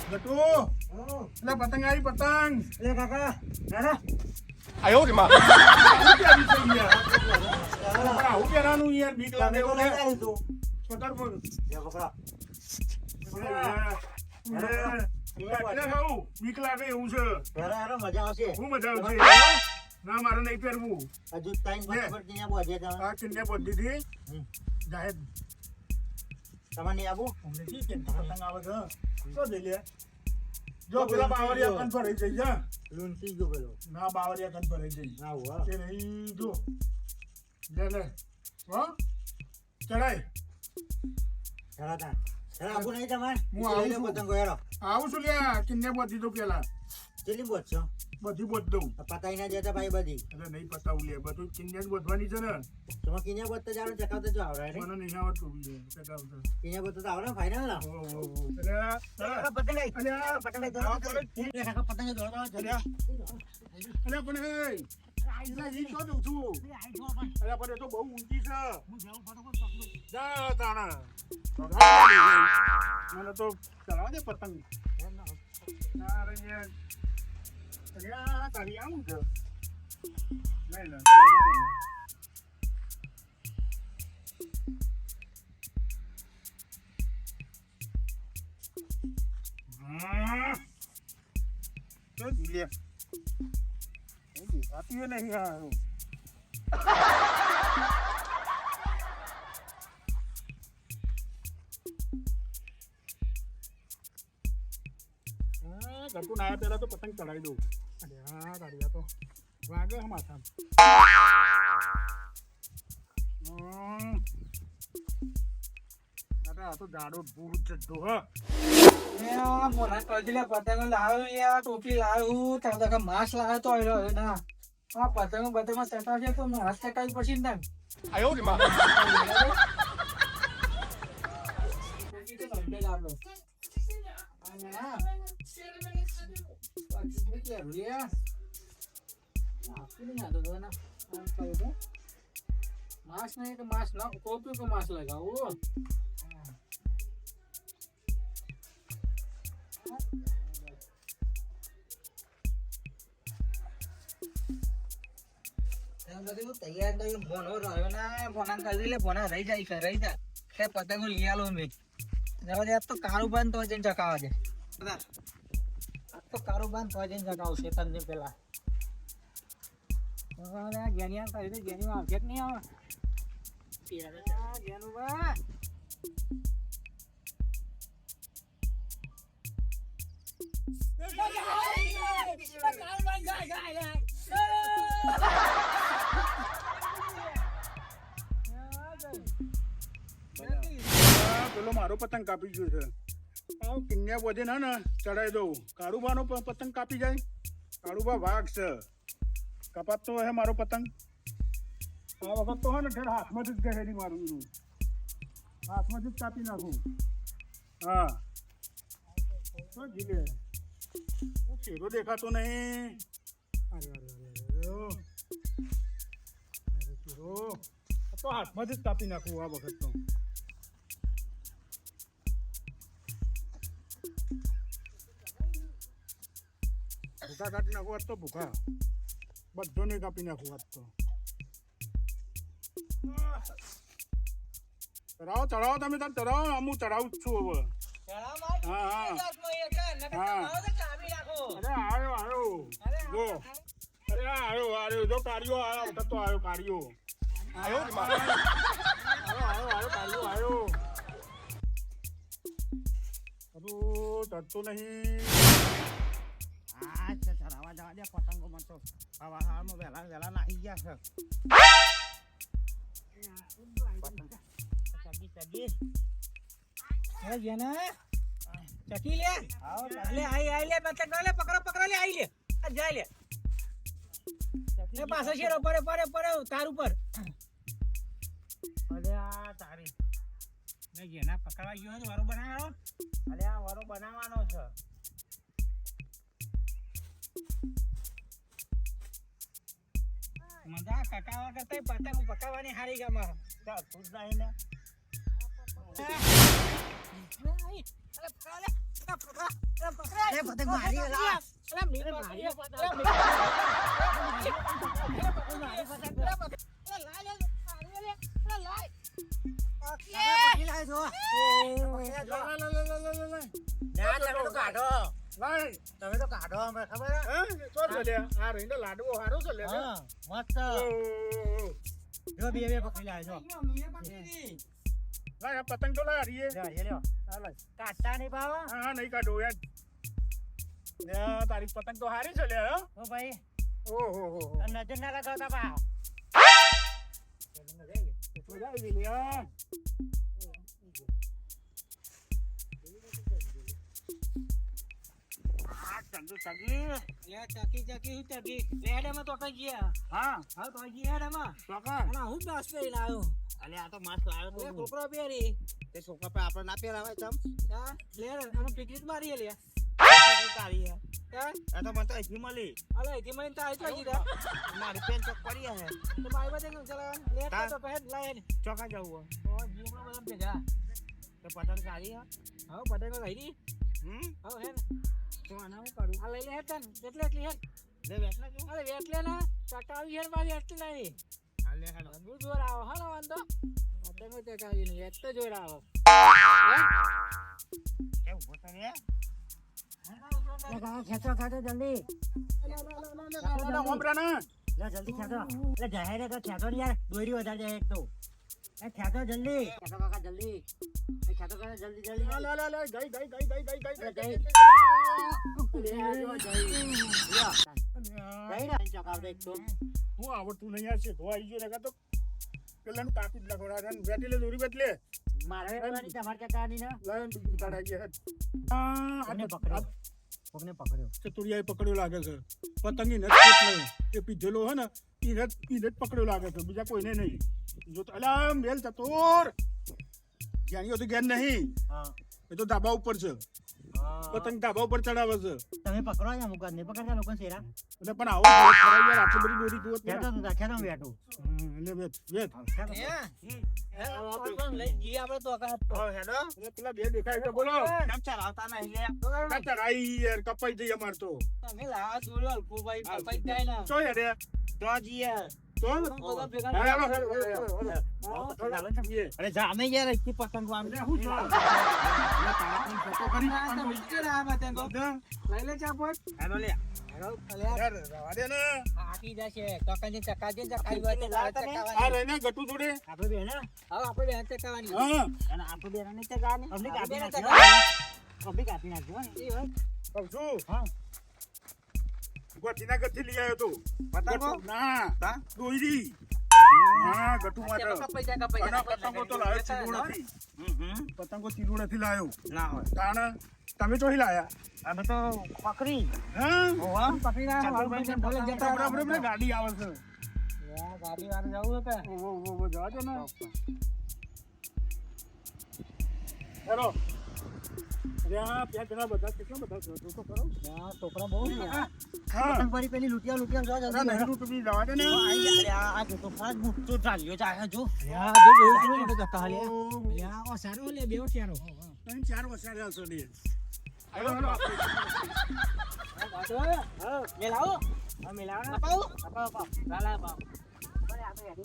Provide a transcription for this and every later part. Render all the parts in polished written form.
ગટુ એટલે પતંગ આવી પતંગ એટલે કાકા દાદા 哎呦我的妈！ આવું પહેરાનું યાર બીક લાગે તમે તો લઈ આવી તું પકડ પણ લે પકડા એટલે ખાવું બીક લાગે એવું છે ઘરે આરો મજા આવશે શું મજા આવશે ના મારે નહીં પહેરવું હજુ ટાઈમ પર ત્યાં પહોંચે તમે આ કિન્ને પદ્ધતિ જાહેર તમારે નહીં આવું અમને ઠીક છે પતંગ આવે છે તો જઈ લે જો પેલા બાવરિયા કન પર રહી જઈ જા લૂંટી ગયો પેલો ના બાવરિયા કન પર રહી જઈ ના હુઆ કે નહીં જો લે હો ચડાય ચડાતા ચડા આવું નહીં તમારે હું આવું લઈ લો છું. પતંગો હેરો આવું છું લ્યા કિન્ને પદ્ધતિ તો પેલા કેટલી પહોંચશો બધી બોધ દઉં પતાઈ ના જતા ભાઈ બધી એટલે નહીં પતાવું લે બધું કિન્ને જ બોધવાની છે ને તમે કિન્યા પત્તા જાણો ચકાવતા જો આવડે રે મને નહીં આવડતું લે ચગાવતા કિન્યા પત્તા તો આવડે ફાઇનલ ના ઓ એટલે પતંગ આવી અલ્યા પતંગ આવી હા, દોડો પતંગ દોડો અલ્યા અલ્યા પણ એ આઈલા ઈ શું દઉં છું અલ્યા પણ એ તો બહુ ઊંચી છે જા તાણા મને તો ચલાવા દે પતંગ તારે યાર અલ્યા તારી આવું છે નહીં ના તો લે આતી નહીં આ ઘરકું નાયા પહેલા તો પતંગ ચડાવી દઉં અરે હા તારી તો વાગે માથા આ તો જાડો ભૂત જતો હ પતંગ લાવ્યો યાર ટોપી લાવ્યું તાર માસ્ક લાવ્યો તો આવ્યો ના આ પતંગ બતંગ ચટાવશે તો માસ્ક ચટાવી પછી ને 哎呦我的妈！ मास्क नहीं तो मास्क ना टोपी को मास्क लगाओ તૈયાર તો ફોન રહ્યો ના ફોન કરી લે ફોન રહી જાય કે પતંગો લઈ આલો મેં તો કારોબાર તો જઈને ચકાવા છે તો કારોબાર તો જઈને ચકાવું છે તને પેલા જેની કરી દે જેની આવશે કે નહીં આવે જેનું બા પેલો મારો પતંગ કાપી ગયો છે આવ કિન્યા બોધે ના ને ચડાવી દઉં કાળુબાનો પતંગ કાપી જાય કાળુબા વાઘ છે કપાતો હે મારો પતંગ આ વખત તો હે ને ઠેર હાથમાંથી જ ગહે નહીં મારું એનું હાથમાંથી જ કાપી નાખું હા તો જીલે ચહેરો દેખાતો નહીં અરે અરે અરે અરે ચહેરો તો હાથમાંથી જ કાપી નાખું આ વખત તો ભૂખા કાઢી નાખું આજ તો ભૂખા બધો નહીં કાપી નાખું આજ તો ચડાવો તમે તાર ચડાવો હું ચડાવું જ છું હવે હા હા હા અરે આવ્યો જો અરે આવ્યો જો કાઢ્યો આવ્યો વખત તો આવ્યો કાઢ્યો 哎呦我的妈！ આવ્યો બધું ચડતો નહીં હા ચડાવવા જવા દે પતંગો માં તો હવામાં વહેલા નાખી ગયા છે જેના ચકી લે લે આઈ લે પતંગ લે પકડો લે આઈ લે આ જાય લે ને પાછો શેરો પડે તાર ઉપર અરે આ તારી ને જેના પકડવા ગયો તો વારો બનાવવાનો અરે આ વારો બનાવવાનો છે મજા કકાવા કરતા પતંગ પકાવવાની હારી ગામાં તું જ નહીં ને અરે પકડો લે એ પતંગ મારી લા. પકડી લાય જો. ના, તમે તો કાઢો. લાય તમે તો કાઢો અમે ખબર હે? હે તો જ લે આ રહીને લાડવો હારો છે લે હા, મસ્ત. જો બે પકડી લાય જો. લાય આ પતંગ તો લાય હરીએ લ્યો. કાઢતા નહીં પાવો. હા નહીં કાઢો યાર લે તારી પતંગ તો હારી છે લે હો ઓ ભાઈ ઓહો હો નજર ના લગાવતા પાવો. તો જાય લે યાર આ ચંદુ ચંદી હા કાકા અલે આ તો મસ્ત લાવ્યો તો તે છોકરા પે આપણે ના પહેરાવે ચમ તારી હે આ તો મને તો અહીંથી મળી મારી પેન ચોક પડી હે ચોકા જવું તો પતંગ સારી હે તો આના હું કરું લે બેઠલા કે હાલે હાલો એ ઉભો તો રે ખેંચો જલ્દી ઓમરાના જલ્દી ખેંચો એટલે જાહેર તો ખેંચો ને યાર દોરી વધારે જાય એક તો ખેંચો જલ્દી ખેંચો કાકા જલ્દી ખેંચો કાકા જલ્દી લે ગઈ હું આવડતું નહીં યાર છે ધો આવી ગયો ને તો પેલાનું કાપી જ લખોડા વેટી લે દોરી બદલે મારે તમારે ચકાની ને લાયન બીજું કાઢાઈ ગયા પગને પકડ્યો ચતુરિયાએ પકડ્યો લાગે છે પતંગી નથી નહીં એ પીધેલો હે ને એને જ પકડ્યો લાગે છે બીજા કોઈને નહીં જો તો અલા મેલ ચતુર જ્ઞાનીઓ તો જ્ઞાન નહીં એ તો ધાબા ઉપર છે પતંગ ધાબા ઉપર ચડાવે છે તમે પકડો ને મુકા ને પકડતા લોકો શેરા એટલે પણ આવું ખરાબ યાર આટલી બધી દોરી જુઓ ખેતો તો ખેતો બેઠું એટલે વેત પેલા બે દેખાય છે બોલો ચડાઈ યાર કપાઈ જઈ અમાર તો ચો યાર અરે જામે યાર એટલી પતંગ ગોઠીના ગઠી લઈ આવ્યો તો ના દોરી હા ગટુ માટે પતંગો તો લાવ્યો ચીલુડથી પતંગો ચીલુડથી લાવ્યો ના હોય તાણ તમે ચોહી લાયા અમે તો પકડી હા પકડી બરાબર ગાડી આવે છે ગાડી વાળા જવું હતું ઓ જવા દો ને હેલો કેટલા બધા તો કરો છોકરા બહુ હા પતંગ પેલી લૂંટિયા જો નહીં લૂંટવી જવા દે ને આ તો ફાજ મુક્તો ચાલ્યો જાય જો સારું લે બેવ ચારો 4 વર્ષ આવશે ને હેલો મેલાવો મેલાવો અપાવો લાલા અપાવો અરે આ તો યાર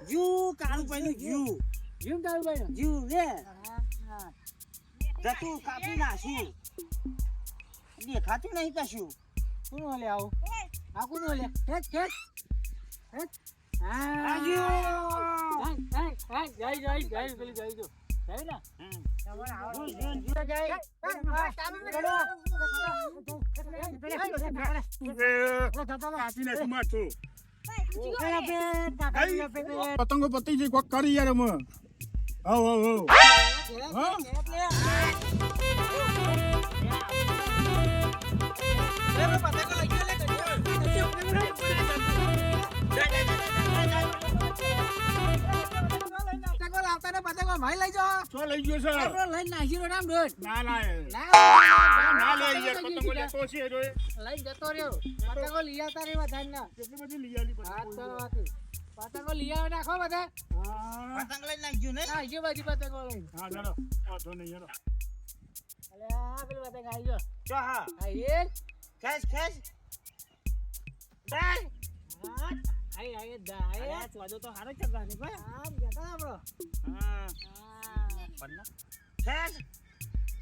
You કાળું ભાઈ you કાળું ભાઈ you લે જતું કાપી નાખ્યું દેખાતું નહીં કશું કોણ લે આવું આ કોણ લે હેટ પતંગો પતી જઈ કોક કરી યાર અમે હવ હા ભાઈ લઈ જાઓ શું લઈ ગયો છે લઈને નાસી રો નામ દોડ ના ના ના લે યાર પતંગો લેતો છે જોઈ લઈ જતો રહ્યો પતંગો લઈ આવતા રે બધા ના કેટલી બધી લઈ આલી હા તો પતંગો લઈ આવે નાખો બધા હા પતંગ લઈને નાખજો ને નાખજો બધી પતંગો લઈને હા ચાલો આ તો નહીં યાર અલે આ પેલું પતંગ આવી ગયો ચો હા આઈએ ખેંચ ખેંચ આઈ દા આઈ તો સારો ચગાને ભાઈ આમ જતા આપણો હા ખેંચ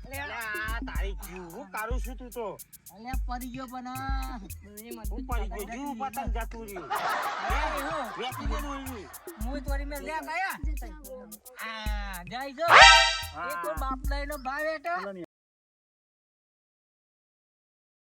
અરે આ તારી જીવ હું કારું છું તું તો અલે પડી ગયો પણ હું પડી ગયો જીવ પતંગ જતું રહ્યું વેચી દે રોયું મુય તોરી મે લે ગયા આ જાય જો એ તો બાપ લઈનો ભાવ એટો